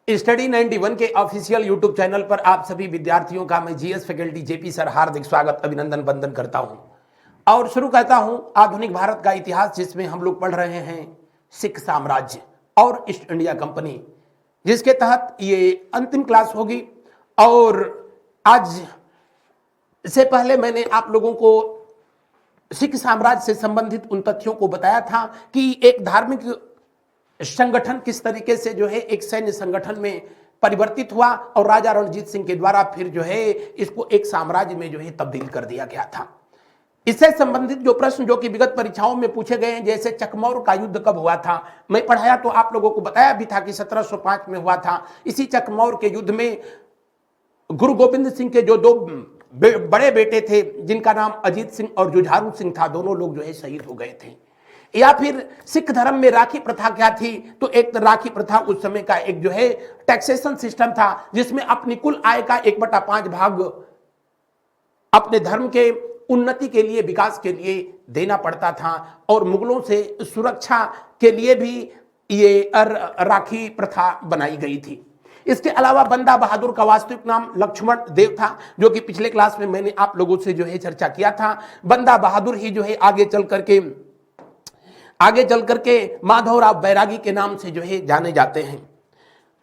Study 91 के official YouTube channel पर आप सभी विद्यार्थियों का मैं जीएस फैकल्टी जेपी सर हार्दिक स्वागत अभिनंदन वंदन करता हूं और शुरू करता हूं आधुनिक भारत का इतिहास, जिसमें हम लोग पढ़ रहे हैं सिख साम्राज्य और ईस्ट इंडिया कंपनी, जिसके तहत ये अंतिम क्लास होगी। और आज से पहले मैंने आप लोगों को सिख साम्राज्य से संबंधित उन तथ्यों को बताया था कि एक धार्मिक संगठन किस तरीके से जो है एक सैन्य संगठन में परिवर्तित हुआ और राजा रणजीत सिंह के द्वारा फिर जो है इसको एक साम्राज्य में जो है तब्दील कर दिया गया था। इससे संबंधित जो प्रश्न जो कि विगत परीक्षाओं में पूछे गए हैं, जैसे चकमौर का युद्ध कब हुआ था, मैं पढ़ाया तो आप लोगों को बताया भी था कि 1705 में हुआ था। इसी चकमौर के युद्ध में गुरु गोविंद सिंह के जो दो बड़े बेटे थे, जिनका नाम अजीत सिंह और जुझारू सिंह था, दोनों लोग जो है शहीद हो गए थे। या फिर सिख धर्म में राखी प्रथा क्या थी, तो एक राखी प्रथा उस समय का एक जो है टैक्सेशन सिस्टम था, जिसमें अपनी कुल आय का 1/5 भाग अपने धर्म के उन्नति के लिए, विकास के लिए देना पड़ता था। और मुगलों से सुरक्षा के लिए भी ये राखी प्रथा बनाई गई थी। इसके अलावा बंदा बहादुर का वास्तविक नाम लक्ष्मण देव था, जो कि पिछले क्लास में मैंने आप लोगों से जो है चर्चा किया था। बंदा बहादुर ही जो है आगे चल करके माधवराव बैरागी के नाम से जो है जाने जाते हैं।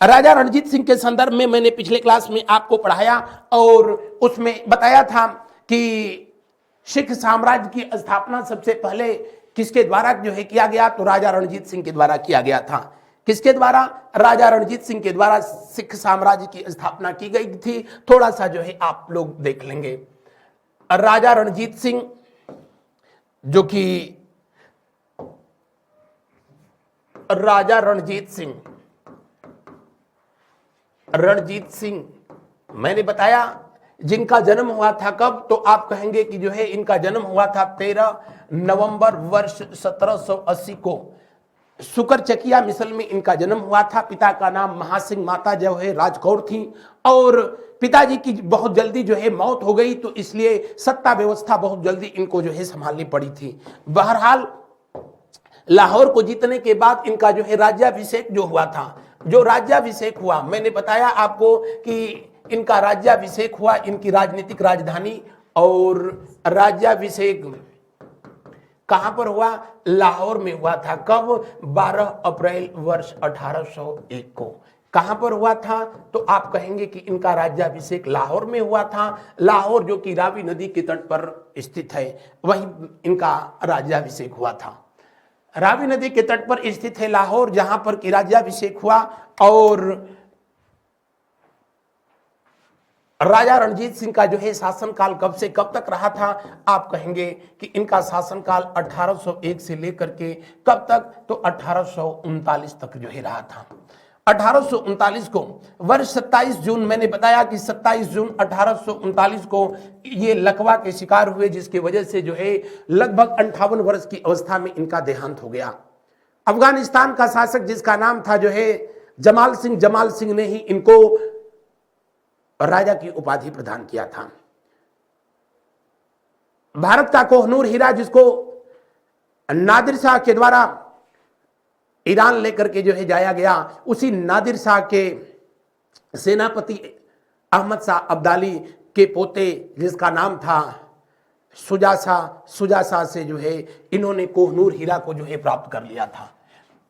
राजा रणजीत सिंह के संदर्भ में मैंने पिछले क्लास में आपको पढ़ाया और उसमें बताया था कि सिख साम्राज्य की स्थापना सबसे पहले किसके द्वारा जो है किया गया, तो राजा रणजीत सिंह के द्वारा किया गया था। किसके द्वारा? राजा रणजीत सिंह के द्वारा सिख साम्राज्य की स्थापना की गई थी। थोड़ा सा जो है आप लोग देख लेंगे। राजा रणजीत सिंह, जो कि राजा रणजीत सिंह मैंने बताया जिनका जन्म हुआ था कब, तो आप कहेंगे कि जो है इनका जन्म हुआ था 13 नवंबर वर्ष 1780 को सुकरचकिया मिसल में इनका जन्म हुआ था। पिता का नाम महासिंह, माता जो है राजकौर थी और पिताजी की बहुत जल्दी जो है मौत हो गई, तो इसलिए सत्ता व्यवस्था बहुत जल्दी इनको जो है संभालनी पड़ी थी। बहरहाल लाहौर को जीतने के बाद इनका जो है राज्याभिषेक जो हुआ था, जो राज्याभिषेक हुआ, मैंने बताया आपको कि इनका राज्याभिषेक हुआ इनकी राजनीतिक राजधानी, और राज्याभिषेक कहां पर हुआ? लाहौर में हुआ था। कब? 12 अप्रैल वर्ष 1801 को। कहां पर हुआ था? तो आप कहेंगे कि इनका राज्याभिषेक लाहौर में हुआ था। लाहौर जो कि रावी नदी के तट पर स्थित है, वहीं इनका राज्याभिषेक हुआ था। रावी नदी के तट पर स्थित है लाहौर, जहां पर कि राज्याभिषेक हुआ। और राजा रणजीत सिंह का जो है शासनकाल कब से कब तक रहा था? आप कहेंगे कि इनका शासनकाल 1801 से लेकर के कब तक, तो 1839 तक जो है रहा था। 1839 को वर्ष 27 जून, मैंने बताया कि 27 जून 1839 को ये लकवा के शिकार हुए, जिसकी वजह से जो है लगभग 58 वर्ष की अवस्था में इनका देहांत हो गया। अफगानिस्तान का शासक जिसका नाम था जो है जमाल सिंह ने ही इनको राजा की उपाधि प्रदान किया था। भारत का कोहनूर हीरा, जिसको नादिर शाह के द्वारा ईरान लेकर के जो है जाया गया, उसी नादिर शाह के सेनापति अहमद शाह अब्दाली के पोते, जिसका नाम था शुजा शाह से जो है इन्होंने कोहनूर हीरा को जो है प्राप्त कर लिया था।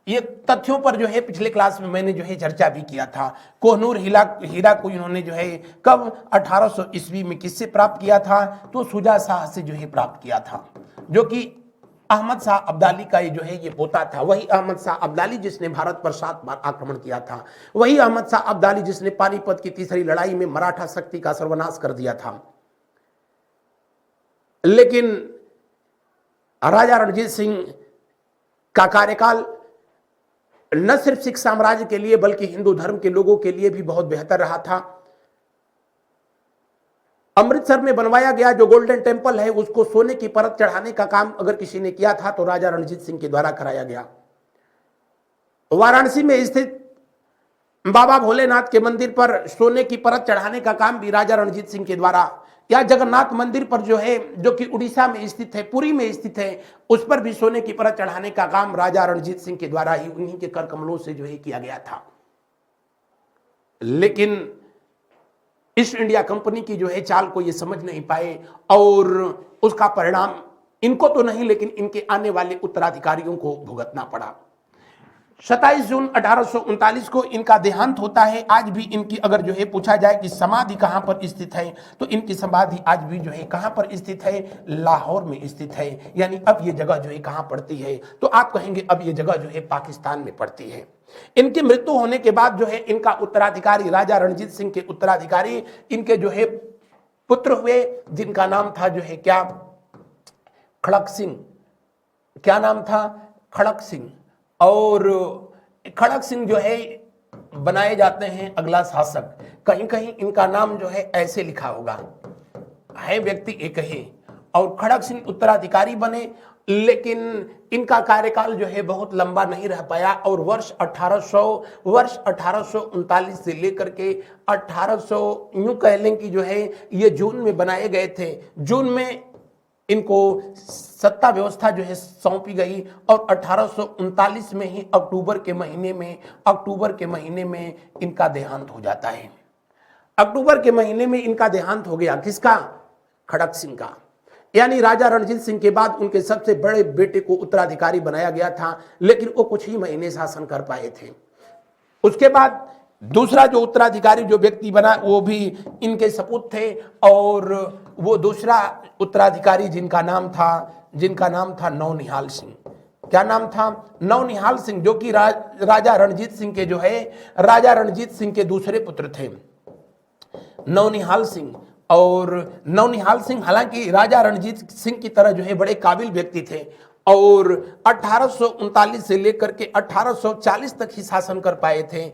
ये तथ्यों पर जो है पिछले क्लास में मैंने जो है चर्चा भी किया था। कोहनूर हीरा को इन्होंने जो है कब? 1800 ईस्वी में किससे प्राप्त किया था? तो शुजा शाह से जो है प्राप्त किया था, जो कि अहमद शाह अब्दाली का ये जो है ये पोता था। वही अहमद शाह अब्दाली जिसने भारत पर 7 बार आक्रमण किया था, वही अहमद शाह अब्दाली जिसने पानीपत की तीसरी लड़ाई में मराठा शक्ति का सर्वनाश कर दिया था। लेकिन राजा रणजीत सिंह का कार्यकाल न सिर्फ सिख साम्राज्य के लिए बल्कि हिंदू धर्म के लोगों के लिए भी बहुत बेहतर रहा था। अमृतसर में बनवाया गया जो गोल्डन टेम्पल है, उसको सोने की परत चढ़ाने का काम अगर किसी ने किया था तो राजा रणजीत सिंह के द्वारा कराया गया। वाराणसी में स्थित बाबा भोलेनाथ के मंदिर पर सोने की परत चढ़ाने का काम भी राजा रणजीत सिंह के द्वारा, या जगन्नाथ मंदिर पर जो है, जो कि उड़ीसा में स्थित है, पुरी में स्थित है, उस पर भी सोने की परत चढ़ाने का काम राजा रणजीत सिंह के द्वारा ही, उन्हीं के कर कमलों से जो है किया गया था। लेकिन ईस्ट इंडिया कंपनी की जो है चाल को ये समझ नहीं पाए और उसका परिणाम इनको तो नहीं लेकिन इनके आने वाले उत्तराधिकारियों को भुगतना पड़ा। 27 जून 1839 को इनका देहांत होता है। आज भी इनकी अगर जो है पूछा जाए कि समाधि कहां पर स्थित है तो इनकी समाधि आज भी जो है कहां पर स्थित है, लाहौर में स्थित है। यानी अब ये जगह जो है कहां पड़ती है तो आप कहेंगे अब ये जगह जो है पाकिस्तान में पड़ती है। इनकी मृत्यु होने के बाद जो है इनका उत्तराधिकारी राजा रणजीत सिंह के उत्तराधिकारी इनके जो है पुत्र हुए, जिनका नाम था जो है क्या, खड़क सिंह। क्या नाम था? खड़क सिंह। और खड़क सिंह जो है बनाए जाते हैं अगला शासक। कहीं कहीं इनका नाम जो है ऐसे लिखा होगा, है व्यक्ति एक ही, और खड़क सिंह उत्तराधिकारी बने। लेकिन इनका कार्यकाल जो है बहुत लंबा नहीं रह पाया और वर्ष 1839 से लेकर के 1800 यूं कह लें कि जो है ये जून में बनाए गए थे। जून में इनको सत्ता व्यवस्था जो है सौंपी गई और 1839 में ही अक्टूबर के महीने में इनका देहांत हो जाता है। अक्टूबर के महीने में इनका देहांत हो गया। किसका? खड़क सिंह का। यानी राजा रणजीत सिंह के बाद उनके सबसे बड़े बेटे को उत्तराधिकारी बनाया गया था, लेकिन वो कुछ ही महीने शासन कर पाए थे। उसके बाद दूसरा जो उत्तराधिकारी जो व्यक्ति बना वो भी इनके सपूत थे और वो दूसरा उत्तराधिकारी जिनका नाम था नौनिहाल सिंह। क्या नाम था? नौनिहाल सिंह, जो कि राजा रणजीत सिंह के दूसरे पुत्र थे, नौनिहाल सिंह। और नौनिहाल सिंह हालांकि राजा रणजीत सिंह की तरह जो है बड़े काबिल व्यक्ति थे और 1839 से लेकर के 1840 तक ही शासन कर पाए थे।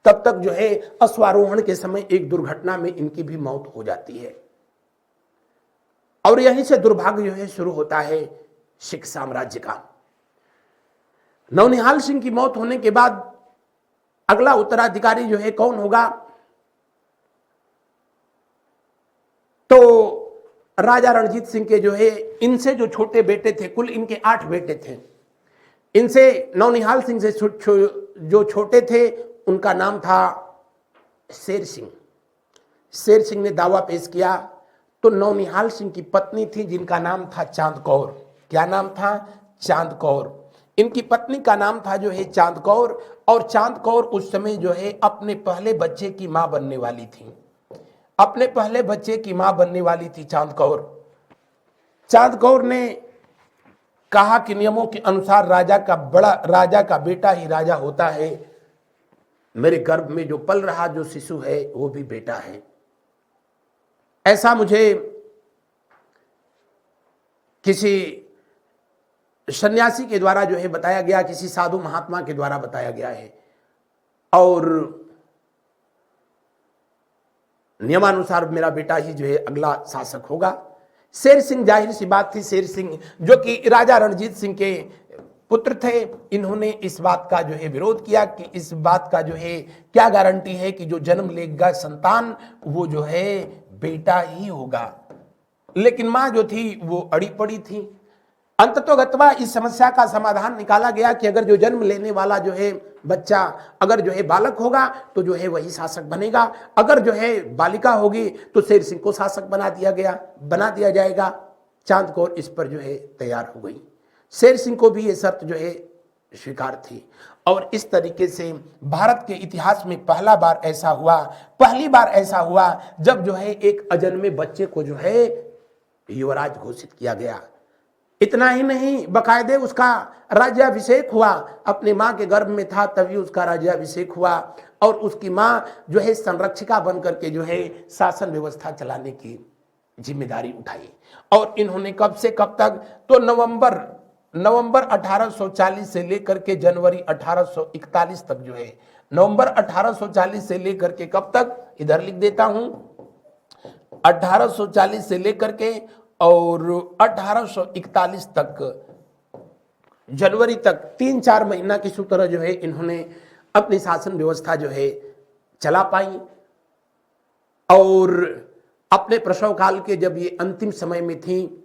तब तक जो है अश्वारोहण के समय एक दुर्घटना में इनकी भी मौत हो जाती है और यहीं से दुर्भाग्य जो है शुरू होता है सिख साम्राज्य का। नौनिहाल सिंह की मौत होने के बाद अगला उत्तराधिकारी जो है कौन होगा? तो राजा रणजीत सिंह के जो है इनसे जो छोटे बेटे थे, कुल इनके 8 बेटे थे, इनसे नौनिहाल सिंह से जो छोटे थे उनका नाम था शेर सिंह। शेर सिंह ने दावा पेश किया तो नौनिहाल सिंह की पत्नी थी जिनका नाम था चांद कौर। क्या नाम था? चांद कौर। इनकी पत्नी का नाम था जो है चांद कौर और चांद कौर उस समय जो है अपने पहले बच्चे की मां बनने वाली थी। चांद कौर ने कहा कि नियमों के अनुसार राजा का बेटा ही राजा होता है। मेरे गर्भ में जो पल रहा जो शिशु है वो भी बेटा है। ऐसा मुझे किसी सन्यासी के द्वारा जो है बताया गया, किसी साधु महात्मा के द्वारा बताया गया है और नियमानुसार मेरा बेटा ही जो है अगला शासक होगा। शेर सिंह, जाहिर सी बात थी, शेर सिंह जो कि राजा रणजीत सिंह के पुत्र थे, इन्होंने इस बात का जो है विरोध किया कि इस बात का जो है क्या गारंटी है कि जो जन्म लेगा संतान वो जो है बेटा ही होगा। लेकिन मां जो थी वो अड़ी पड़ी थी। अंततोगत्वा इस समस्या का समाधान निकाला गया कि अगर जो जन्म लेने वाला जो है बच्चा अगर जो है बालक होगा तो जो है वही शासक बनेगा, अगर जो है बालिका होगी तो शेर सिंह को शासक बना दिया जाएगा। चांद कौर इस पर जो है तैयार हो गई। शेर सिंह को भी ये शर्त जो है स्वीकार थी और इस तरीके से भारत के इतिहास में पहली बार ऐसा हुआ जब जो है एक अजन्मे बच्चे को जो है युवराज घोषित किया गया। इतना ही नहीं, बकायदे उसका राज्याभिषेक हुआ। अपने मां के गर्भ में था तभी उसका राज्याभिषेक हुआ और उसकी मां जो है संरक्षिका बन करके जो है शासन व्यवस्था चलाने की जिम्मेदारी उठाई। और इन्होंने कब से कब तक? तो नवंबर 1840 से लेकर के जनवरी 1841 तक जो है, नवंबर 1840 से लेकर के कब तक, इधर लिख देता हूं, 1840 से लेकर के और 1841 तक, जनवरी तक 3-4 महीना की तरह जो है इन्होंने अपनी शासन व्यवस्था जो है चला पाई। और अपने प्रसव काल के जब ये अंतिम समय में थी,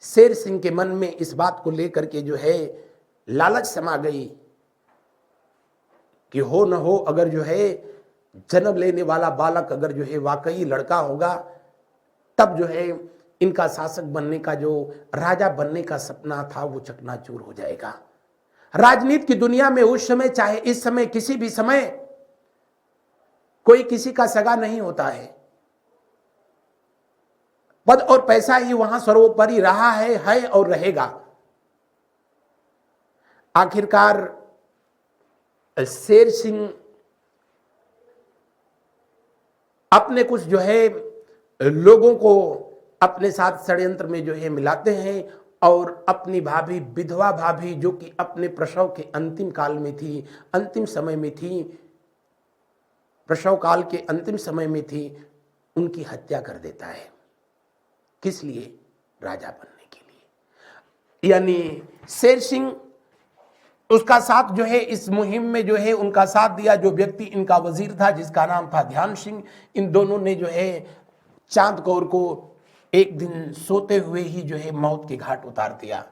शेर सिंह के मन में इस बात को लेकर के जो है लालच समा गई कि हो न हो, अगर जो है जन्म लेने वाला बालक अगर जो है वाकई लड़का होगा, तब जो है इनका शासक बनने का, जो राजा बनने का सपना था, वो चकनाचूर हो जाएगा। राजनीति की दुनिया में उस समय, चाहे इस समय, किसी भी समय कोई किसी का सगा नहीं होता है। पद और पैसा ही वहां सर्वोपरि रहा है और रहेगा। आखिरकार शेर सिंह अपने कुछ जो है लोगों को अपने साथ षड्यंत्र में जो है मिलाते हैं और अपनी भाभी, विधवा भाभी, जो कि अपने प्रसव के अंतिम काल में थी, अंतिम समय में थी, प्रसव काल के अंतिम समय में थी, उनकी हत्या कर देता है। किस लिए? राजा बनने के लिए। यानी शेर सिंह, उसका साथ जो है इस मुहिम में जो है उनका साथ दिया जो व्यक्ति इनका वजीर था, जिसका नाम था ध्यान सिंह। इन दोनों ने जो है चांद कौर को एक दिन सोते हुए ही जो है मौत के घाट उतार दिया।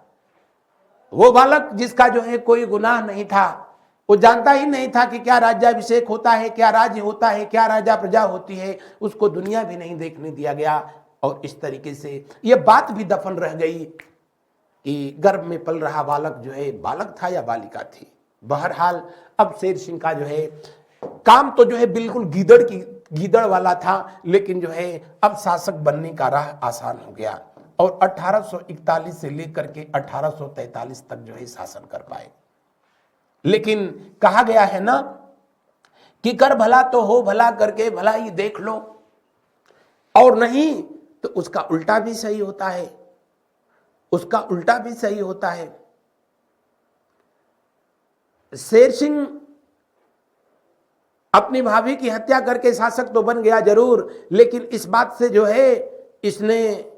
वो बालक जिसका जो है कोई गुनाह नहीं था, वो जानता ही नहीं था कि क्या राज्याभिषेक होता है, क्या राज्य होता है, क्या राजा प्रजा होती है, उसको दुनिया भी नहीं देखने दिया गया। और इस तरीके से ये बात भी दफन रह गई कि गर्भ में पल रहा बालक जो है बालक था या बालिका थी। बहरहाल अब शेर सिंह का जो है काम तो जो है बिल्कुल गीदड़ वाला था, लेकिन जो है अब शासक बनने का राह आसान हो गया और 1841 से लेकर के 1843 तक जो है शासन कर पाए। लेकिन कहा गया है ना कि कर भला तो हो भला, करके भला ही देख लो, और नहीं तो उसका उल्टा भी सही होता है, उसका उल्टा भी सही होता है। शेर सिंह अपनी भाभी की हत्या करके शासक तो बन गया जरूर, लेकिन इस बात से जो है इसने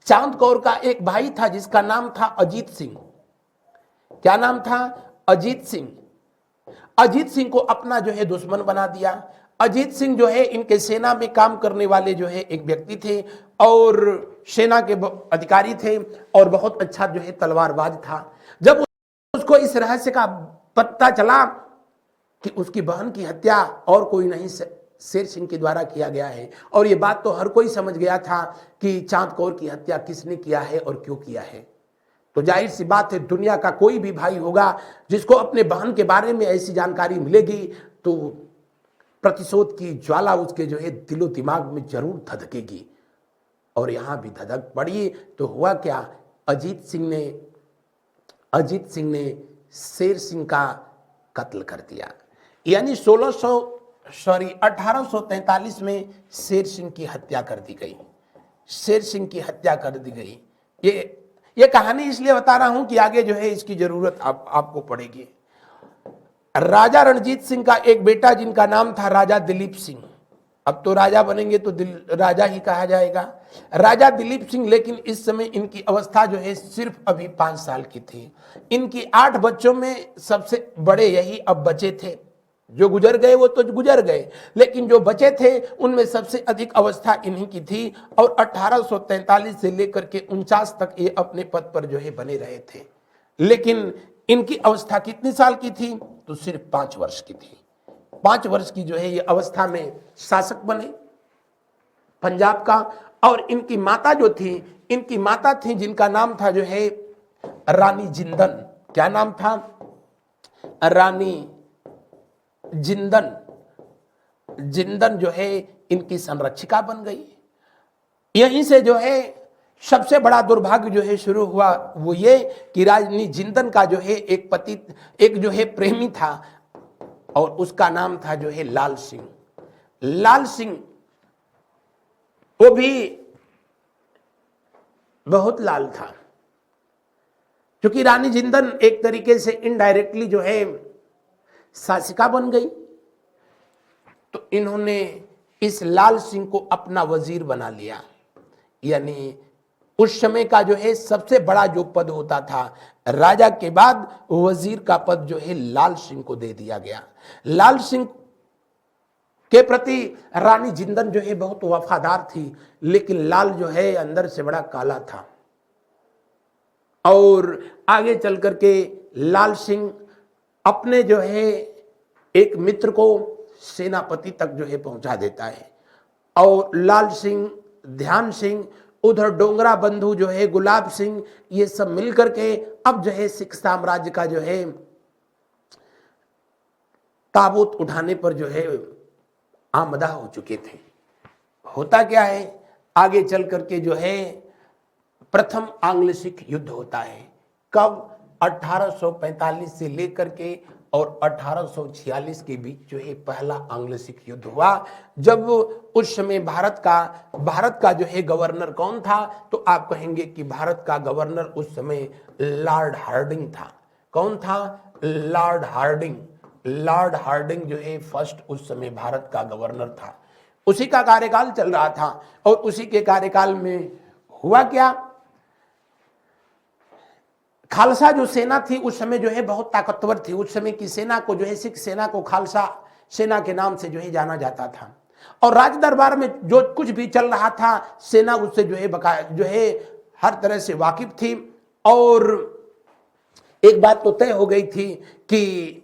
चांद कौर का एक भाई था जिसका नाम था अजीत सिंह। क्या नाम था? अजीत सिंह। अजीत सिंह को अपना जो है दुश्मन बना दिया। अजीत सिंह जो है इनके सेना में काम करने वाले जो है एक व्यक्ति थे और सेना के अधिकारी थे और बहुत अच्छा जो है तलवारबाज था। जब उसको इस रहस्य का पता चला कि उसकी बहन की हत्या और कोई नहीं शेर सिंह के द्वारा किया गया है, और ये बात तो हर कोई समझ गया था कि चांद कौर की हत्या किसने किया है और क्यों किया है, तो जाहिर सी बात है दुनिया का कोई भी भाई होगा जिसको अपने बहन के बारे में ऐसी जानकारी मिलेगी तो प्रतिशोध की ज्वाला उसके जो है दिलो दिमाग में जरूर धधकेगी। और यहां भी धधक पड़ी तो हुआ क्या? अजीत सिंह ने शेर सिंह का कत्ल कर दिया। यानी 1843 में शेर सिंह की हत्या कर दी गई। शेर सिंह की हत्या कर दी गई। ये कहानी इसलिए बता रहा हूं कि आगे जो है इसकी जरूरत आपको पड़ेगी। राजा रणजीत सिंह का एक बेटा जिनका नाम था राजा दिलीप सिंह, अब तो राजा बनेंगे तो राजा ही कहा जाएगा, राजा दिलीप सिंह। लेकिन इस समय इनकी अवस्था जो है सिर्फ अभी 5 साल की थी। इनकी 8 बच्चों में सबसे बड़े यही अब बचे थे। जो गुजर गए वो तो गुजर गए, लेकिन जो बचे थे उनमें सबसे अधिक अवस्था इन्हीं की थी। और 1843 से लेकर के 49 तक ये अपने पद पर जो है बने रहे थे। लेकिन इनकी अवस्था कितनी साल की थी? तो सिर्फ 5 वर्ष की थी। 5 वर्ष की जो है ये अवस्था में शासक बने पंजाब का। और इनकी माता जो थी, इनकी माता थी जिनका नाम था जो है रानी जिंदन। क्या नाम था? रानी जिंदन जो है इनकी संरक्षिका बन गई। यहीं से जो है सबसे बड़ा दुर्भाग्य जो है शुरू हुआ, वो ये कि रानी जिंदन का जो है एक पति, एक जो है प्रेमी था और उसका नाम था जो है लाल सिंह। लाल सिंह वो भी बहुत लाल था, क्योंकि रानी जिंदन एक तरीके से इनडायरेक्टली जो है शासिका बन गई। तो इन्होंने इस लाल सिंह को अपना वजीर बना लिया। यानी उस समय का जो है सबसे बड़ा जो पद होता था राजा के बाद, वजीर का पद जो है लाल सिंह को दे दिया गया। लाल सिंह के प्रति रानी जिंदन जो है बहुत वफादार थी, लेकिन लाल जो है अंदर से बड़ा काला था। और आगे चल करके लाल सिंह अपने जो है एक मित्र को सेनापति तक जो है पहुंचा देता है। और लाल सिंह, ध्यान सिंह, उधर डोंगरा बंधु जो है गुलाब सिंह, ये सब मिलकर के अब जो है सिख साम्राज्य का जो है ताबूत उठाने पर जो है आमदा हो चुके थे। होता क्या है, आगे चल करके जो है प्रथम आंग्ल सिख युद्ध होता है। कब? 1845 से लेकर के और 1846 के बीच जो है पहला आंग्ल सिख युद्ध हुआ। जब उस समय भारत का जो है गवर्नर कौन था, तो आप कहेंगे कि भारत का गवर्नर उस समय लॉर्ड हार्डिंग था। कौन था? Lord Hardinge. लॉर्ड हार्डिंग जो है फर्स्ट उस समय भारत का गवर्नर था। उसी का कार्यकाल चल रहा था और उसी के कार्यकाल में हुआ क्या, खालसा जो सेना थी उस समय जो है बहुत ताकतवर थी। उस समय की सेना को जो है सिख सेना को खालसा सेना के नाम से जो है जाना जाता था। और राज दरबार में जो कुछ भी चल रहा था सेना उससे जो है हर तरह से वाकिफ थी। और एक बात तो तय हो गई थी कि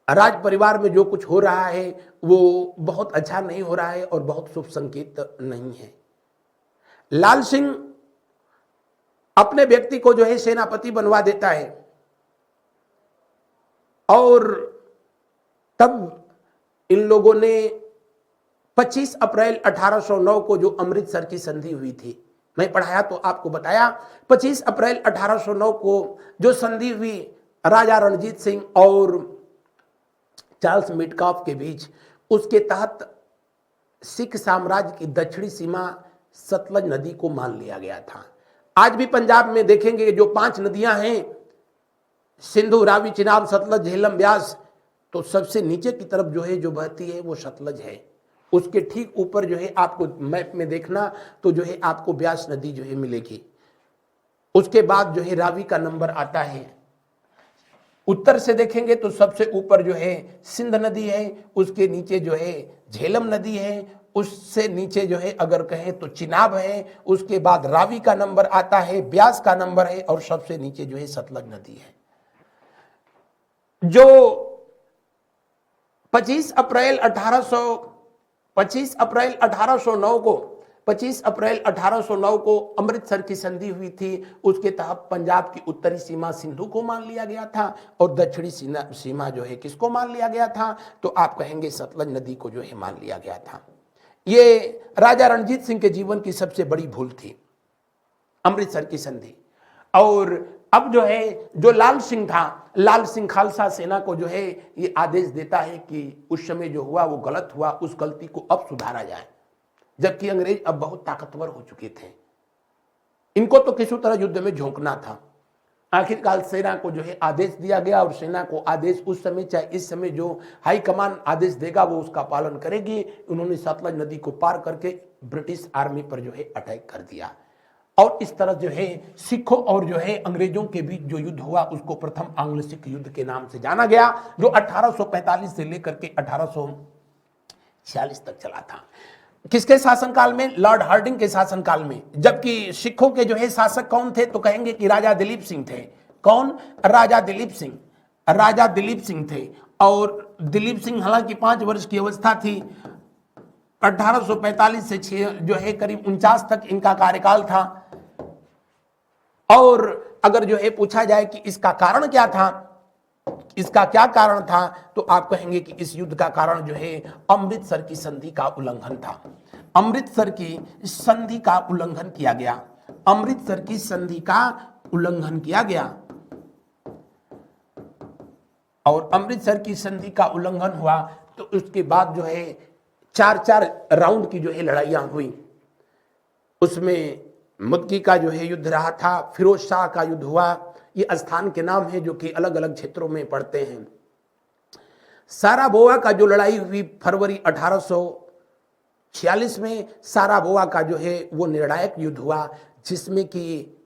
राज परिवार में जो कुछ हो रहा है वो बहुत अच्छा नहीं हो रहा है और बहुत शुभ संकेत नहीं है। लाल सिंह अपने व्यक्ति को जो है सेनापति बनवा देता है और तब इन लोगों ने 25 अप्रैल 1809 को जो अमृतसर की संधि हुई थी, मैं पढ़ाया तो आपको बताया, 25 अप्रैल 1809 को जो संधि हुई राजा रणजीत सिंह और चार्ल्स मिटकॉफ के बीच, उसके तहत सिख साम्राज्य की दक्षिणी सीमा सतलज नदी को मान लिया गया था। आज भी पंजाब में देखेंगे जो 5 नदियां हैं, सिंधु, रावी, चिनाब, सतलज, झेलम, ब्यास, तो सबसे नीचे की तरफ जो है जो बहती है वो सतलज है। उसके ठीक ऊपर जो है आपको मैप में देखना तो जो है आपको ब्यास नदी जो है मिलेगी। उसके बाद जो है रावी का नंबर आता है। उत्तर से देखेंगे तो सबसे ऊपर जो है सिंध नदी है, उसके नीचे जो है झेलम नदी है, उससे नीचे जो है अगर कहें तो चिनाब है, उसके बाद रावी का नंबर आता है, ब्यास का नंबर है और सबसे नीचे जो है सतलज नदी है। जो 25 अप्रैल 1809 को अमृतसर की संधि हुई थी, उसके तहत पंजाब की उत्तरी सीमा सिंधु को मान लिया गया था और दक्षिणी सीमा जो है किसको मान लिया गया था, तो आप कहेंगे सतलज नदी को जो है मान लिया गया था। ये राजा रणजीत सिंह के जीवन की सबसे बड़ी भूल थी, अमृतसर की संधि। और अब जो है जो लाल सिंह था, लाल सिंह खालसा सेना को जो है ये आदेश देता है कि उस समय जो हुआ वो गलत हुआ, उस गलती को अब सुधारा जाए। जबकि अंग्रेज अब बहुत ताकतवर हो चुके थे, इनको तो किसी तरह युद्ध में झोंकना था। आखिरकार सेना को जो है आदेश दिया गया और सेना को आदेश उस समय चाहे इस समय जो हाई कमान आदेश देगा वो उसका पालन करेगी। उन्होंने सतलज नदी को पार करके ब्रिटिश आर्मी पर जो है अटैक कर दिया और इस तरह जो है सिखों और जो है अंग्रेजों के बीच जो युद्ध हुआ उसको प्रथम आंग्ल सिख युद्ध के नाम से जाना गया, जो 1845 से लेकर के 1846 तक चला था। किसके शासनकाल में? लॉर्ड हार्डिंग के शासनकाल में। जबकि सिखों के जो है शासक कौन थे, तो कहेंगे कि राजा दिलीप सिंह थे। कौन? राजा दिलीप सिंह। राजा दिलीप सिंह थे और दिलीप सिंह हालांकि 5 वर्ष की अवस्था थी। 1845 से जो है करीब 49 तक इनका कार्यकाल था। और अगर जो है पूछा जाए कि इसका कारण क्या था, इसका क्या कारण था, तो आप कहेंगे कि इस युद्ध का कारण जो है अमृतसर की संधि का उल्लंघन था। अमृतसर की संधि का उल्लंघन किया गया। अमृतसर की संधि का उल्लंघन किया गया और अमृतसर की संधि का उल्लंघन हुआ तो उसके बाद जो है 4 राउंड की जो है लड़ाइयां हुई। उसमें मुद्गी का जो है युद्ध रहा था, फिरोज शाह का युद्ध हुआ। ये स्थान के नाम है जो कि अलग अलग क्षेत्रों में पड़ते हैं। साराबोआ का जो लड़ाई हुई फरवरी 1846 में, साराबोआ का जो है वो निर्णायक युद्ध हुआ जिसमें कि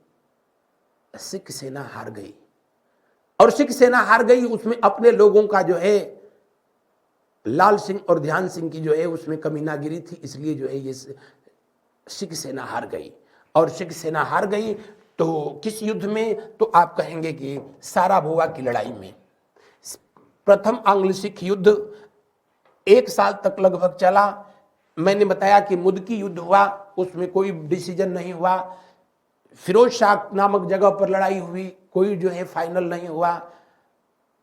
सिख सेना हार गई। और सिख सेना हार गई, उसमें अपने लोगों का जो है लाल सिंह और ध्यान सिंह की जो है उसमें कमीनागिरी थी, इसलिए जो है ये सिख सेना हार गई। और सिख सेना हार गई तो किस युद्ध में? तो आप कहेंगे कि साराबोवा की लड़ाई में। प्रथम आंग्ल सिख युद्ध 1 साल तक लगभग चला। मैंने बताया कि मुदकी युद्ध हुआ, उसमें कोई डिसीजन नहीं हुआ। फिरोज शाह नामक जगह पर लड़ाई हुई, कोई जो है फाइनल नहीं हुआ।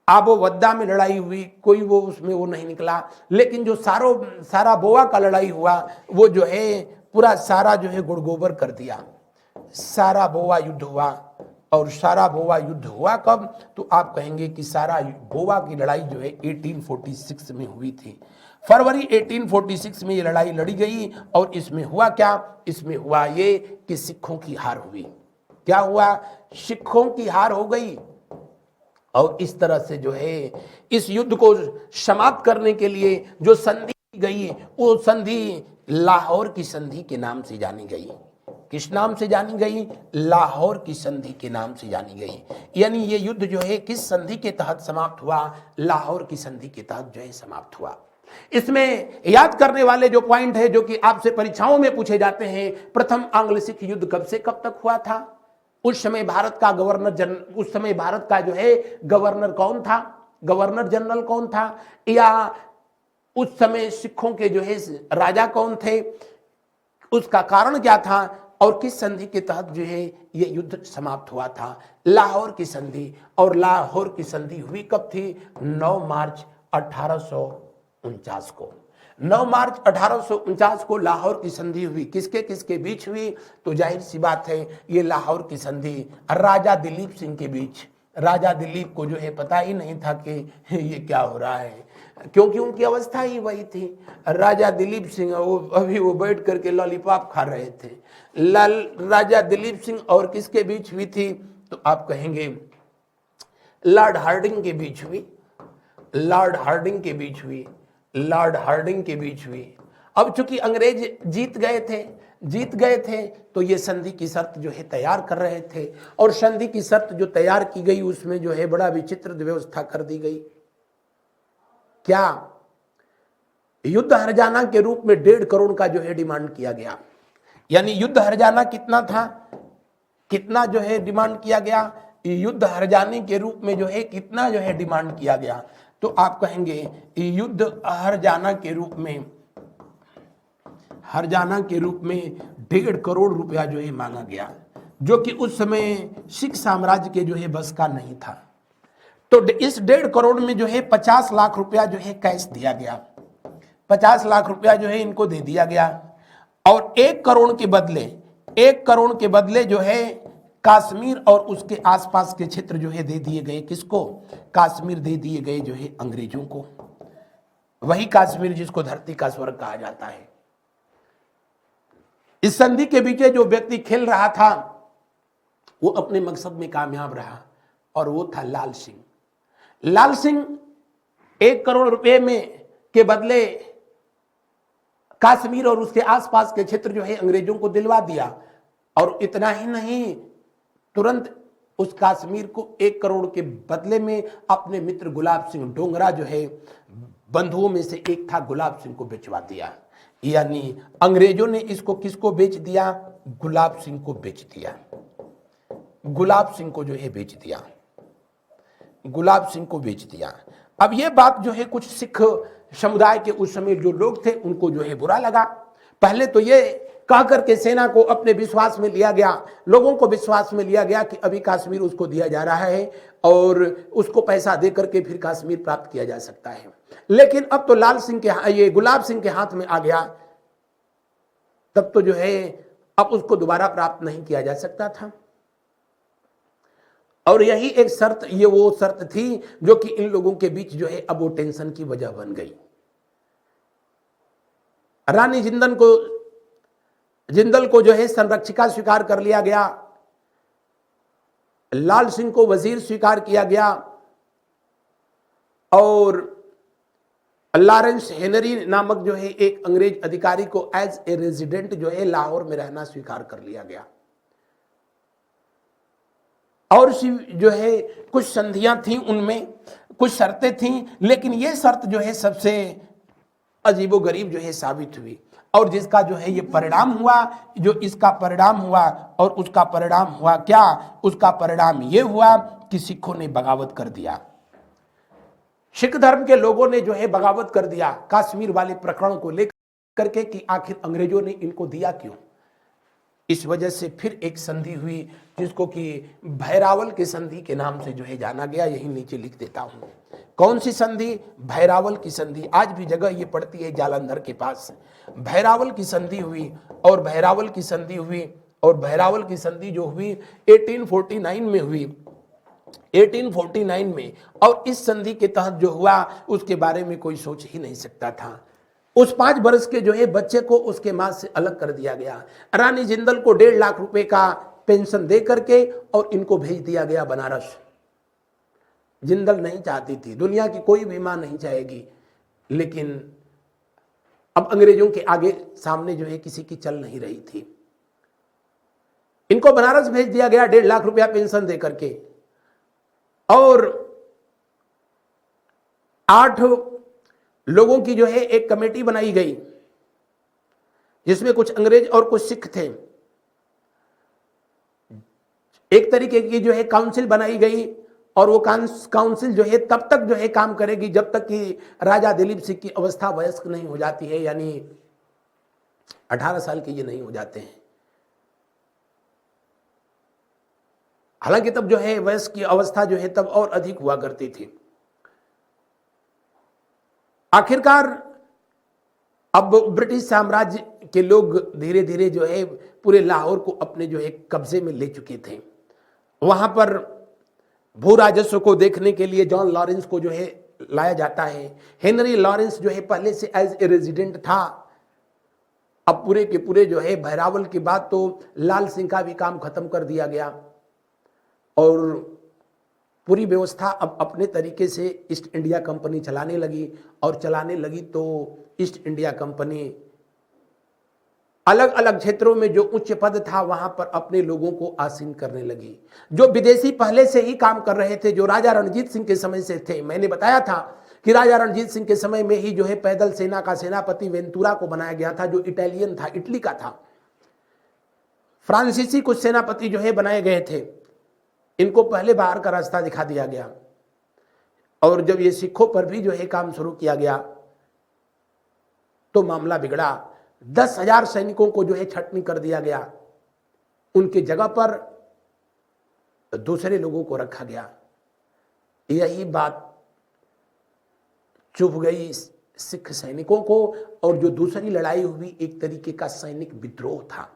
आबोवद्दा में लड़ाई हुई, कोई उसमें नहीं निकला। लेकिन जो साराबोवा का लड़ाई हुआ वो जो है पूरा सारा जो है गुड़गोबर कर दिया। साराबोवा युद्ध हुआ। और साराबोवा युद्ध हुआ कब? तो आप कहेंगे कि साराबोवा की लड़ाई जो है 1846 में हुई थी। फरवरी 1846 में ये लड़ाई लड़ी गई। और इसमें हुआ क्या? इसमें हुआ ये कि सिखों की हार हुई। क्या हुआ? सिखों की हार हो गई। और इस तरह से जो है इस युद्ध को समाप्त करने के लिए जो संधि की गई वो संधि लाहौर की संधि के नाम से जानी गई। किस नाम से जानी गई? लाहौर की संधि के नाम से जानी गई। यानी ये युद्ध जो है किस संधि के तहत समाप्त हुआ? लाहौर की संधि के तहत जो है समाप्त हुआ। इसमें याद करने वाले जो पॉइंट है जो कि आपसे परीक्षाओं में पूछे जाते हैं, प्रथम आंग्ल सिख युद्ध कब से कब तक हुआ था? उस समय भारत का उस समय भारत का जो है गवर्नर कौन था? गवर्नर जनरल कौन था? या उस समय सिखों के जो है राजा कौन थे? उसका कारण क्या था? और किस संधि के तहत जो है ये युद्ध समाप्त हुआ था? लाहौर की संधि। और लाहौर की संधि हुई कब थी? 9 मार्च 1849 को। 9 मार्च 1849 को लाहौर की संधि हुई। किसके किसके बीच हुई? तो जाहिर सी बात है ये लाहौर की संधि राजा दिलीप सिंह के बीच। राजा दिलीप को जो है पता ही नहीं था कि ये क्या हो रहा है, क्योंकि उनकी अवस्था ही वही थी। राजा दिलीप सिंह वो बैठ करके लॉलीपॉप खा रहे थे। राजा दिलीप सिंह और किसके बीच हुई थी? तो आप कहेंगे लॉर्ड हार्डिंग के बीच हुई। लॉर्ड हार्डिंग के बीच हुई। लॉर्ड हार्डिंग के बीच हुई। अब चूंकि अंग्रेज जीत गए थे तो ये संधि की शर्त जो है तैयार कर रहे थे। और संधि की शर्त जो तैयार की गई उसमें जो है बड़ा विचित्र व्यवस्था कर दी गई। क्या? युद्ध हर्जाना के रूप में 1.5 करोड़ का जो है डिमांड किया गया। यानी युद्ध हर्जाना कितना था? कितना जो है डिमांड किया गया? युद्ध हर्जाने के रूप में जो है कितना जो है डिमांड किया गया? तो आप कहेंगे युद्ध हर्जाना के रूप में 1.5 करोड़ रुपया जो है मांगा गया, जो कि उस समय सिख साम्राज्य के जो है बस का नहीं था। तो इस 1.5 करोड़ में जो है 50 लाख रुपया जो है कैश दिया गया। 50 लाख रुपया जो है इनको दे दिया गया। और 1 करोड़ के बदले जो है कश्मीर और उसके आसपास के क्षेत्र जो है दे दिए गए। किसको? कश्मीर दे दिए गए जो है अंग्रेजों को। वही कश्मीर जिसको धरती का स्वर्ग कहा जाता है। इस संधि के पीछे जो व्यक्ति खेल रहा था वो अपने मकसद में कामयाब रहा और वो था लाल सिंह। लाल सिंह 1 करोड़ रुपए में के बदले कश्मीर और उसके आसपास के क्षेत्र जो है अंग्रेजों को दिलवा दिया। और इतना ही नहीं, तुरंत उस कश्मीर को 1 करोड़ के बदले में अपने मित्र गुलाब सिंह डोगरा जो है बंधुओं में से एक था, गुलाब सिंह को बेचवा दिया। यानी अंग्रेजों ने इसको किसको बेच दिया? गुलाब सिंह को बेच दिया। गुलाब सिंह को जो है बेच दिया। गुलाब सिंह को बेच दिया। अब ये बात जो है कुछ सिख समुदाय के उस समय जो लोग थे उनको जो है बुरा लगा। पहले तो ये कह करके सेना को अपने विश्वास में लिया गया, लोगों को विश्वास में लिया गया कि अभी कश्मीर उसको दिया जा रहा है और उसको पैसा दे करके फिर कश्मीर प्राप्त किया जा सकता है। लेकिन अब तो ये गुलाब सिंह के हाथ में आ गया, तब तो जो है अब उसको दोबारा प्राप्त नहीं किया जा सकता था। और यही एक शर्त, ये वो शर्त थी जो कि इन लोगों के बीच जो है अब वो टेंशन की वजह बन गई। रानी जिंदल को जो है संरक्षिका स्वीकार कर लिया गया। लाल सिंह को वजीर स्वीकार किया गया। और लॉरेंस हेनरी नामक जो है एक अंग्रेज अधिकारी को एज ए रेजिडेंट जो है लाहौर में रहना स्वीकार कर लिया गया। और जो है कुछ संधियां थी, उनमें कुछ शर्तें थी, लेकिन यह शर्त जो है सबसे अजीबोगरीब जो है साबित हुई। और जिसका जो है ये परिणाम हुआ, जो इसका परिणाम हुआ और उसका परिणाम हुआ क्या, उसका परिणाम ये हुआ कि सिखों ने बगावत कर दिया। सिख धर्म के लोगों ने जो है बगावत कर दिया कश्मीर वाले प्रकरण को लेकर के कि आखिर अंग्रेजों ने इनको दिया क्यों। इस वजह से फिर एक संधि हुई जिसको कि भैरावल की संधि के नाम से जो है जाना गया। यही नीचे लिख देता हूं। कौन सी संधि? भैरावल की संधि। आज भी जगह ये पड़ती है जालंधर के पास। भैरावल की संधि हुई और भैरावल की संधि हुई और भैरावल की संधि जो हुई 1849 में हुई, 1849 में। और इस संधि के तहत जो हुआ उसके बारे में कोई सोच ही नहीं सकता था। उस 5 वर्ष के जो है बच्चे को उसके मां से अलग कर दिया गया। रानी जिंदल को 1.5 लाख रुपए का पेंशन दे करके और इनको भेज दिया गया बनारस। जिंदल नहीं चाहती थी, दुनिया की कोई भी मां नहीं चाहेगी, लेकिन अब अंग्रेजों के आगे सामने जो है किसी की चल नहीं रही थी। इनको बनारस भेज दिया गया 1.5 लाख रुपया पेंशन दे करके। और 8 लोगों की जो है एक कमेटी बनाई गई जिसमें कुछ अंग्रेज और कुछ सिख थे। एक तरीके की जो है काउंसिल बनाई गई और वो काउंसिल जो है तब तक जो है काम करेगी जब तक कि राजा दिलीप सिंह की अवस्था वयस्क नहीं हो जाती है, यानी 18 साल के ये नहीं हो जाते हैं। हालांकि तब जो है वयस्क की अवस्था जो है तब और अधिक हुआ करती थी। आखिरकार अब ब्रिटिश साम्राज्य के लोग धीरे धीरे जो है पूरे लाहौर को अपने जो है कब्जे में ले चुके थे। वहां पर भू राजस्व को देखने के लिए जॉन लॉरेंस को जो है लाया जाता है। हेनरी लॉरेंस जो है पहले से एज ए रेजिडेंट था। अब पूरे के पूरे जो है भैरावल के बाद तो लाल सिंह का भी काम खत्म कर दिया गया और पूरी व्यवस्था अब अपने तरीके से ईस्ट इंडिया कंपनी चलाने लगी। और चलाने लगी तो ईस्ट इंडिया कंपनी अलग अलग क्षेत्रों में जो उच्च पद था वहां पर अपने लोगों को आसीन करने लगी। जो विदेशी पहले से ही काम कर रहे थे, जो राजा रणजीत सिंह के समय से थे। मैंने बताया था कि राजा रणजीत सिंह के समय में ही जो है पैदल सेना का सेनापति वेंतुरा को बनाया गया था, जो इटालियन था, इटली का था। फ्रांसीसी कुछ सेनापति जो है बनाए गए थे। इनको पहले बाहर का रास्ता दिखा दिया गया और जब ये सिखों पर भी जो है काम शुरू किया गया तो मामला बिगड़ा। 10,000 सैनिकों को जो है छटनी कर दिया गया। उनके जगह पर दूसरे लोगों को रखा गया। यही बात चुभ गई सिख सैनिकों को और जो दूसरी लड़ाई हुई एक तरीके का सैनिक विद्रोह था,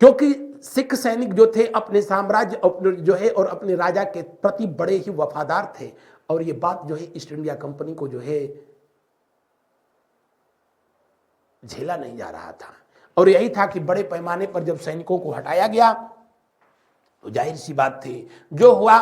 क्योंकि सिख सैनिक जो थे अपने साम्राज्य जो है और अपने राजा के प्रति बड़े ही वफादार थे। और ये बात जो है ईस्ट इंडिया कंपनी को जो है झेला नहीं जा रहा था। और यही था कि बड़े पैमाने पर जब सैनिकों को हटाया गया तो जाहिर सी बात थी जो हुआ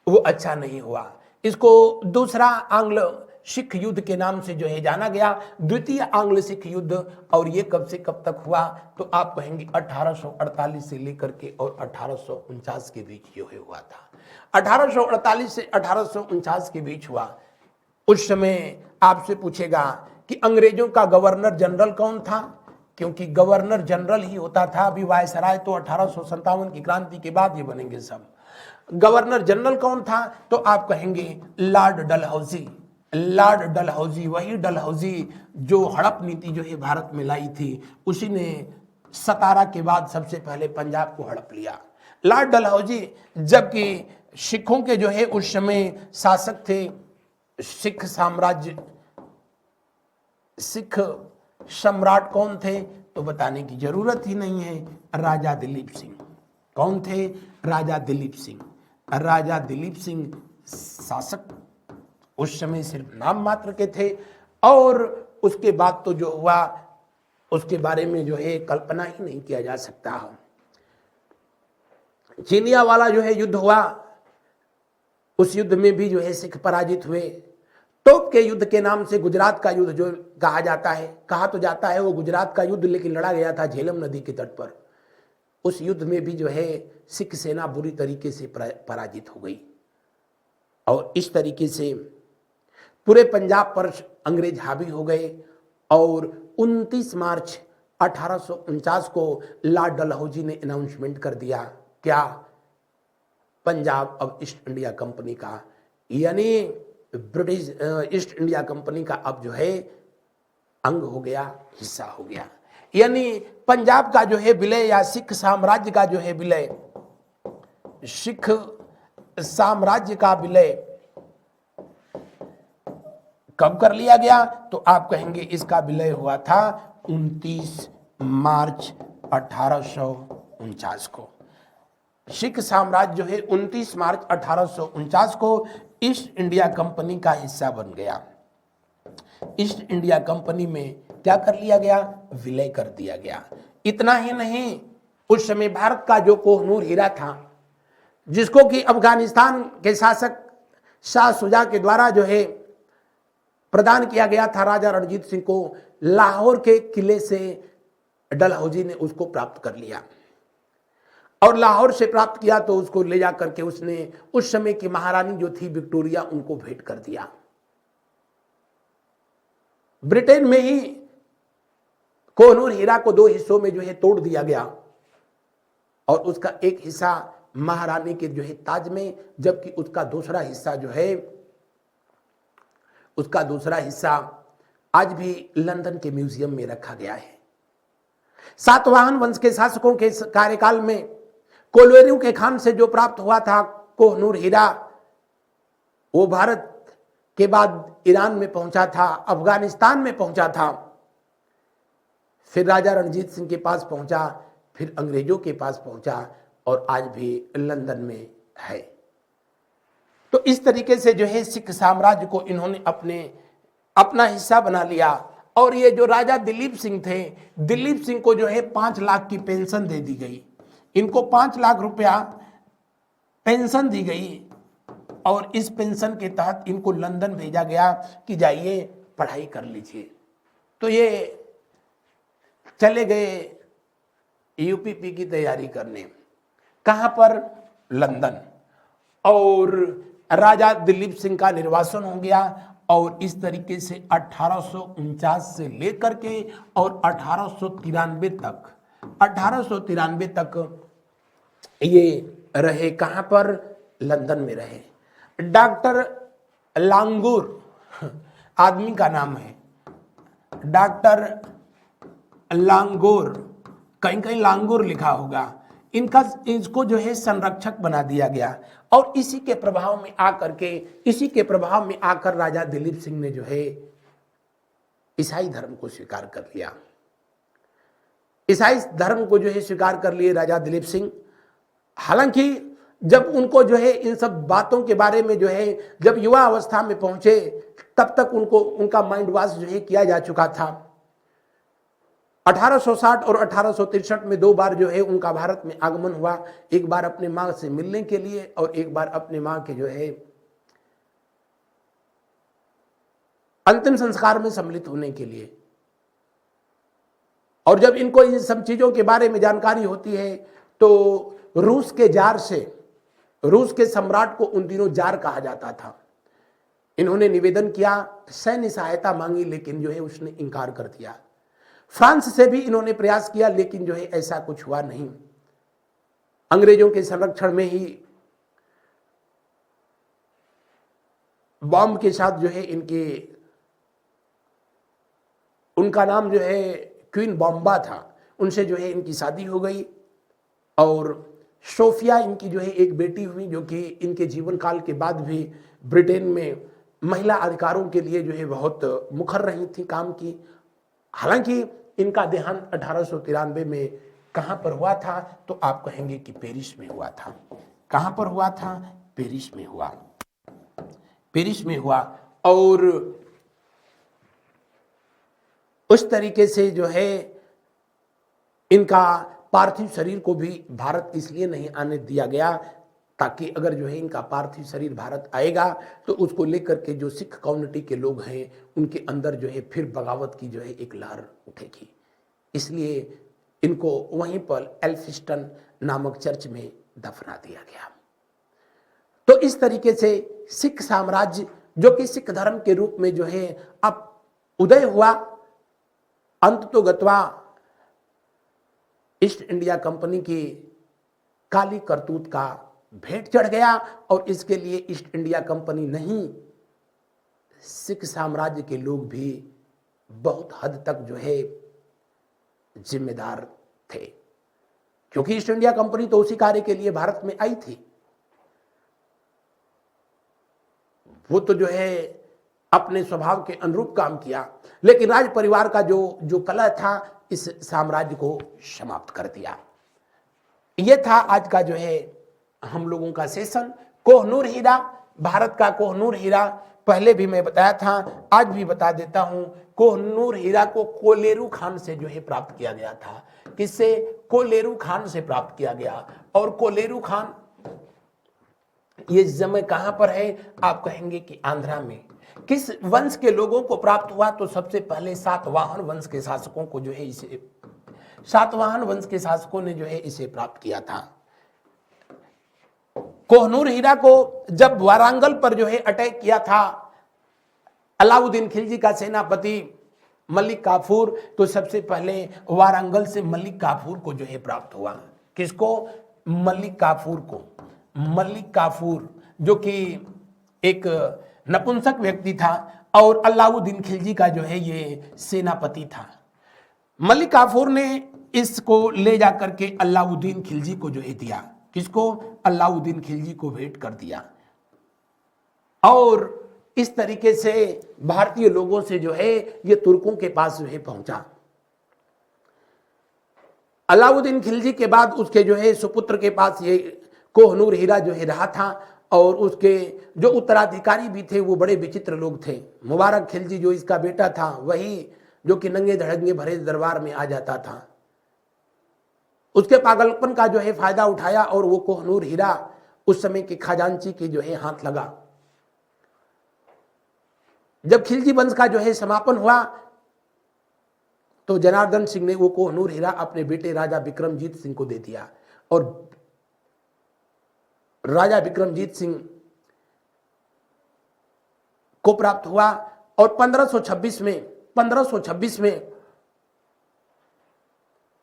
वो अच्छा नहीं हुआ। इसको दूसरा आंग्ल सिख युद्ध के नाम से जो है जाना गया, द्वितीय आंग्ल सिख युद्ध। और ये कब से कब तक हुआ तो आप कहेंगे 1848 से लेकर के और 1849 के बीच जो है हुआ था। 1848 से 1849 के बीच हुआ। उस समय आपसे पूछेगा कि अंग्रेजों का गवर्नर जनरल कौन था, क्योंकि गवर्नर जनरल ही होता था। अभी वायसराय तो 1857 की क्रांति के बाद ये बनेंगे सब। गवर्नर जनरल कौन था तो आप कहेंगे लॉर्ड डलहौजी। लॉर्ड डलहौजी, वही डलहौजी जो हड़प नीति जो है भारत में लाई थी, उसी ने 17 के बाद सबसे पहले पंजाब को हड़प लिया। लॉर्ड डलहौजी, जबकि सिखों के जो है उस समय शासक थे सिख साम्राज्य, सिख सम्राट कौन थे तो बताने की जरूरत ही नहीं है, राजा दिलीप सिंह। कौन थे? राजा दिलीप सिंह। राजा दिलीप सिंह शासक उस समय सिर्फ नाम मात्र के थे। और उसके बाद तो जो हुआ उसके बारे में जो है कल्पना ही नहीं किया जा सकता। चिनिया वाला जो है युद्ध हुआ, उस युद्ध में भी जो है सिख पराजित हुए। तोप के युद्ध के नाम से गुजरात का युद्ध जो कहा जाता है, कहा तो जाता है वो गुजरात का युद्ध, लेकिन लड़ा गया था झेलम नदी के तट पर। उस युद्ध में भी जो है सिख सेना बुरी तरीके से पराजित हो गई। और इस तरीके से पूरे पंजाब पर अंग्रेज हावी हो गए और 29 मार्च 1849 को लॉर्ड डलहौजी ने अनाउंसमेंट कर दिया, क्या? पंजाब अब ईस्ट इंडिया कंपनी का, यानी ब्रिटिश ईस्ट इंडिया कंपनी का अब जो है अंग हो गया, हिस्सा हो गया। यानी पंजाब का जो है विलय या सिख साम्राज्य का जो है विलय, सिख साम्राज्य का विलय कब कर लिया गया? तो आप कहेंगे इसका विलय हुआ था 29 मार्च 1849 को। सिख साम्राज्य जो है 29 मार्च 1849 को ईस्ट इंडिया कंपनी का हिस्सा बन गया। ईस्ट इंडिया कंपनी में क्या कर लिया गया? विलय कर दिया गया। इतना ही नहीं, उस समय भारत का जो कोहनूर हीरा था, जिसको कि अफगानिस्तान के शासक शाह शुजा के द्वारा जो है प्रदान किया गया था राजा रणजीत सिंह को, लाहौर के किले से डलहौजी ने उसको प्राप्त कर लिया। और लाहौर से प्राप्त किया तो उसको ले जा करके उसने उस समय की महारानी जो थी विक्टोरिया, उनको भेंट कर दिया। ब्रिटेन में ही कोहनूर हीरा को 2 हिस्सों में जो है तोड़ दिया गया और उसका एक हिस्सा महारानी के जो है ताज में, जबकि उसका दूसरा हिस्सा जो है, उसका दूसरा हिस्सा आज भी लंदन के म्यूजियम में रखा गया है। सातवाहन वंश के शासकों के कार्यकाल में कोलवेरियों के खान से जो प्राप्त हुआ था कोहनूर हीरा, वो भारत के बाद ईरान में पहुंचा था, अफगानिस्तान में पहुंचा था, फिर राजा रणजीत सिंह के पास पहुंचा, फिर अंग्रेजों के पास पहुंचा और आज भी लंदन में है। तो इस तरीके से जो है सिख साम्राज्य को इन्होंने अपना हिस्सा बना लिया। और ये जो राजा दिलीप सिंह थे, दिलीप सिंह को जो है 5 लाख की पेंशन दे दी गई। इनको 5 लाख रुपया पेंशन दी गई और इस पेंशन के तहत इनको लंदन भेजा गया कि जाइए पढ़ाई कर लीजिए। तो ये चले गए यूपीपी की तैयारी करने। कहां पर? लंदन। और राजा दिलीप सिंह का निर्वासन हो गया और इस तरीके से 1849 से लेकर के और 1893 तक ये रहे। कहां पर? लंदन में रहे। डॉक्टर लांगूर आदमी का नाम है, डॉक्टर लांगूर, कहीं कहीं लांगूर लिखा होगा। इसको जो है संरक्षक बना दिया गया और इसी के प्रभाव में आकर राजा दिलीप सिंह ने जो है ईसाई धर्म को स्वीकार कर लिया। ईसाई धर्म को जो है स्वीकार कर लिए राजा दिलीप सिंह। हालांकि जब उनको जो है इन सब बातों के बारे में जो है जब युवा अवस्था में पहुंचे, तब तक उनका माइंड वॉश जो है किया जा चुका था। 1860 और 1863 में 2 बार जो है उनका भारत में आगमन हुआ, एक बार अपने मां से मिलने के लिए और एक बार अपने मां के जो है अंतिम संस्कार में सम्मिलित होने के लिए। और जब इनको इन सब चीजों के बारे में जानकारी होती है तो रूस के सम्राट को उन दिनों जार कहा जाता था, इन्होंने निवेदन किया, सैन्य सहायता मांगी, लेकिन जो है उसने इनकार कर दिया। फ्रांस से भी इन्होंने प्रयास किया, लेकिन जो है ऐसा कुछ हुआ नहीं। अंग्रेजों के संरक्षण में ही बॉम्ब के साथ जो है उनका नाम जो है क्वीन बॉम्बा था, उनसे जो है इनकी शादी हो गई और सोफिया इनकी जो है एक बेटी हुई, जो कि इनके जीवन काल के बाद भी ब्रिटेन में महिला अधिकारों के लिए जो है बहुत मुखर रही थी, काम की। हालांकि इनका देहांत 1893 में कहां पर हुआ था? तो आप कहेंगे कि पेरिस में हुआ था। कहां पर हुआ था? पेरिस में हुआ। पेरिस में हुआ। और उस तरीके से जो है इनका पार्थिव शरीर को भी भारत इसलिए नहीं आने दिया गया ताकि अगर जो है इनका पार्थिव शरीर भारत आएगा तो उसको लेकर के जो सिख कम्युनिटी के लोग हैं उनके अंदर जो है फिर बगावत की जो है एक लहर उठेगी। इसलिए इनको वहीं पर एल्फिस्टन नामक चर्च में दफना दिया गया। तो इस तरीके से सिख साम्राज्य, जो कि सिख धर्म के रूप में जो है अब उदय हुआ, अंत तो गत्वा ईस्ट इंडिया कंपनी की काली करतूत का भेंट चढ़ गया और इसके लिए ईस्ट इंडिया कंपनी नहीं, सिख साम्राज्य के लोग भी बहुत हद तक जो है जिम्मेदार थे, क्योंकि ईस्ट इंडिया कंपनी तो उसी कार्य के लिए भारत में आई थी। वो तो जो है अपने स्वभाव के अनुरूप काम किया, लेकिन राज परिवार का जो कलह था इस साम्राज्य को समाप्त कर दिया। यह था आज का जो है हम लोगों का सेशन। कोहनूर हीरा, भारत का कोहनूर हीरा, पहले भी मैं बताया था, आज भी बता देता हूं। कोहनूर हीरा को कोलेरू खान से जो है प्राप्त किया गया था। किससे? कोलेरू खान से प्राप्त किया गया। और कोलेरू खान ये समय कहां पर है? आप कहेंगे कि आंध्रा में। किस वंश के लोगों को प्राप्त हुआ? तो सबसे पहले सातवाहन वंश के शासकों को जो है इसे, सातवाहन वंश के शासकों ने जो है इसे प्राप्त किया था। कोहनूर हीरा को जब वारंगल पर जो है अटैक किया था अलाउद्दीन खिलजी का सेनापति मलिक काफूर, तो सबसे पहले वारंगल से मलिक काफूर को जो है प्राप्त हुआ। किसको? मलिक काफूर को। मलिक काफूर जो कि एक नपुंसक व्यक्ति था और अलाउद्दीन खिलजी का जो है ये सेनापति था। मलिक काफूर ने इसको ले जाकर के अलाउद्दीन खिलजी को जो है दिया। किसको? अलाउद्दीन खिलजी को भेंट कर दिया। और इस तरीके से भारतीय लोगों से जो है ये तुर्कों के पास जो है पहुंचा। अलाउद्दीन खिलजी के बाद उसके जो है सुपुत्र के पास ये कोहनूर हीरा जो है रहा था, और उसके जो उत्तराधिकारी भी थे वो बड़े विचित्र लोग थे। मुबारक खिलजी जो इसका बेटा था, वही जो कि नंगे धड़ंगे भरे दरबार में आ जाता था, उसके पागलपन का जो है फायदा उठाया और वो कोहनूर हीरा उस समय के खजांची के जो है हाथ लगा। जब खिलजी वंश का जो है समापन हुआ तो जनार्दन सिंह ने वो कोहनूर हीरा अपने बेटे राजा विक्रमजीत सिंह को दे दिया, और राजा विक्रमजीत सिंह को प्राप्त हुआ। और 1526 में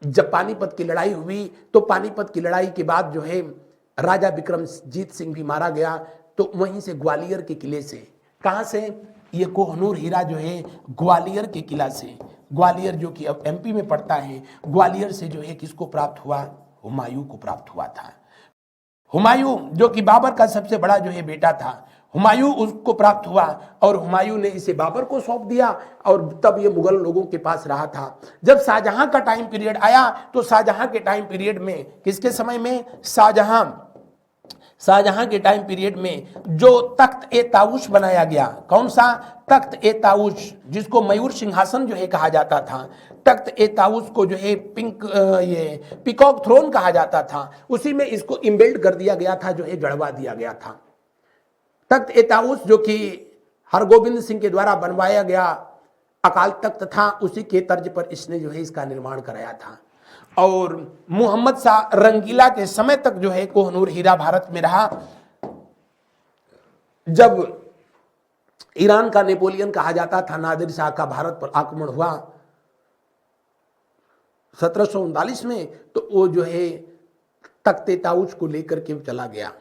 जब पानीपत की लड़ाई हुई तो पानीपत की लड़ाई के बाद जो है राजा विक्रमजीत सिंह भी मारा गया। तो वहीं से ग्वालियर के किले से, कहां से? ये कोहनूर हीरा जो है ग्वालियर के किला से, ग्वालियर जो कि अब एमपी में पड़ता है, ग्वालियर से जो है किसको प्राप्त हुआ? हुमायूं को प्राप्त हुआ था। हुमायूं जो कि बाबर का सबसे बड़ा जो है बेटा था, हुमायूं उसको प्राप्त हुआ और हुमायूं ने इसे बाबर को सौंप दिया, और तब ये मुगल लोगों के पास रहा था। जब शाहजहां का टाइम पीरियड आया तो शाहजहां के टाइम पीरियड में, किसके समय में? शाहजहां के टाइम पीरियड में जो तख्त ए ताऊश बनाया गया, कौन सा? तख्त ए ताऊश, जिसको मयूर सिंहासन जो है कहा जाता था। तख्त ए ताऊश को जो है पिकॉक थ्रोन कहा जाता था। उसी में इसको इम्बिल्ड कर दिया गया था, जो है जड़वा दिया गया था। तख्त ए ताऊश जो कि हरगोविंद सिंह के द्वारा बनवाया गया अकाल तख्त था, उसी के तर्ज पर इसने जो है इसका निर्माण कराया था। और मोहम्मद शाह रंगीला के समय तक जो है कोहनूर हीरा भारत में रहा। जब ईरान का नेपोलियन कहा जाता था नादिर शाह का भारत पर आक्रमण हुआ 1739 में, तो वो जो है तख्त ए ताऊश को लेकर के चला गया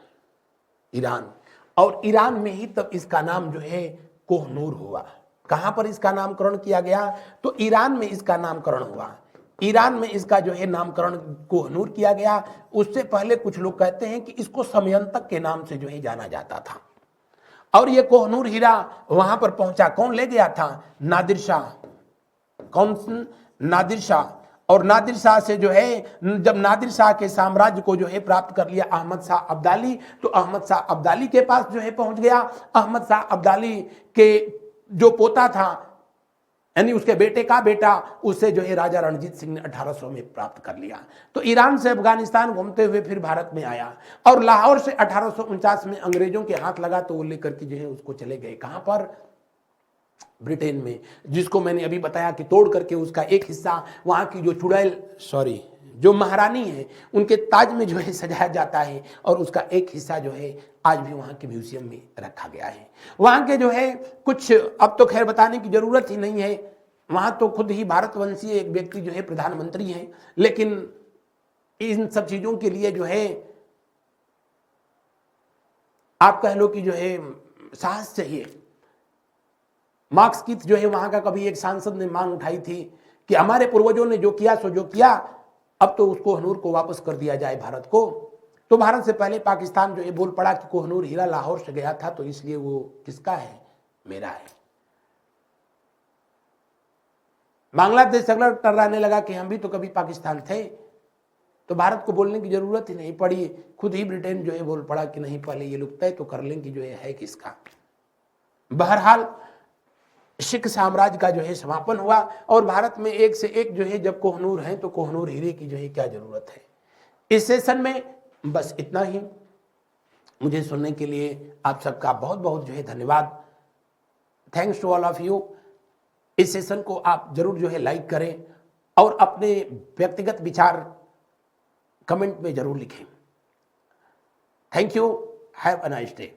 ईरान, और ईरान में ही तब इसका नाम जो है कोहनूर हुआ। कहां पर इसका नामकरण किया गया? तो ईरान में इसका नामकरण हुआ। ईरान में इसका जो है नामकरण कोहनूर किया गया। उससे पहले कुछ लोग कहते हैं कि इसको समयंतक के नाम से जो है जाना जाता था। और ये कोहनूर हीरा वहां पर पहुंचा, कौन ले गया था? नादिर शाह। कौन? नादिर शाह। और नादिर शाह से जो है, जब नादिर शाह के साम्राज्य को जो है प्राप्त कर लिया अहमद शाह अब्दाली, तो अहमद शाह अब्दाली के पास जो है पहुंच गया। अहमद शाह अब्दाली के जो पोता था, यानी उसके बेटे का बेटा, उसे जो है राजा रणजीत सिंह ने 1800 में प्राप्त कर लिया। तो ईरान से अफगानिस्तान घूमते हुए फिर भारत में आया, और लाहौर से 1849 में अंग्रेजों के हाथ लगा, तो वो लेकर के जो है उसको चले गए। कहां पर? ब्रिटेन में, जिसको मैंने अभी बताया कि तोड़ करके उसका एक हिस्सा वहां की जो जो महारानी है उनके ताज में जो है सजाया जाता है, और उसका एक हिस्सा जो है आज भी वहां के म्यूजियम में रखा गया है। वहां के जो है कुछ, अब तो खैर बताने की जरूरत ही नहीं है, वहां तो खुद ही भारतवंशी एक व्यक्ति जो है प्रधानमंत्री हैं, लेकिन इन सब चीजों के लिए जो है आप कह लो कि जो है साहस चाहिए। मार्क्स की जो है वहां का कभी एक सांसद ने मांग उठाई थी कि हमारे पूर्वजों ने जो किया सो जो किया, अब तो उस कोहनूर को वापस कर दिया जाए भारत को। तो भारत से पहले पाकिस्तान जो ये बोल पड़ा कि कोहनूर हीरा लाहौर से गया था, तो इसलिए वो किसका है, मेरा है। बांग्लादेश अगला टर्राने लगा कि हम भी तो कभी पाकिस्तान थे, तो भारत को बोलने की जरूरत ही नहीं पड़ी। खुद ही ब्रिटेन जो है बोल पड़ा कि नहीं, पहले ये लोग तय तो कर लें कि जो है किसका। बहरहाल सिख साम्राज्य का जो है समापन हुआ और भारत में एक से एक जो है जब कोहनूर है तो कोहनूर हीरे की जो है क्या जरूरत है। इस सेशन में बस इतना ही। मुझे सुनने के लिए आप सबका बहुत बहुत जो है धन्यवाद। Thanks to all of you. इस सेशन को आप जरूर जो है लाइक करें और अपने व्यक्तिगत विचार कमेंट में जरूर लिखें। Thank you. Have a nice day.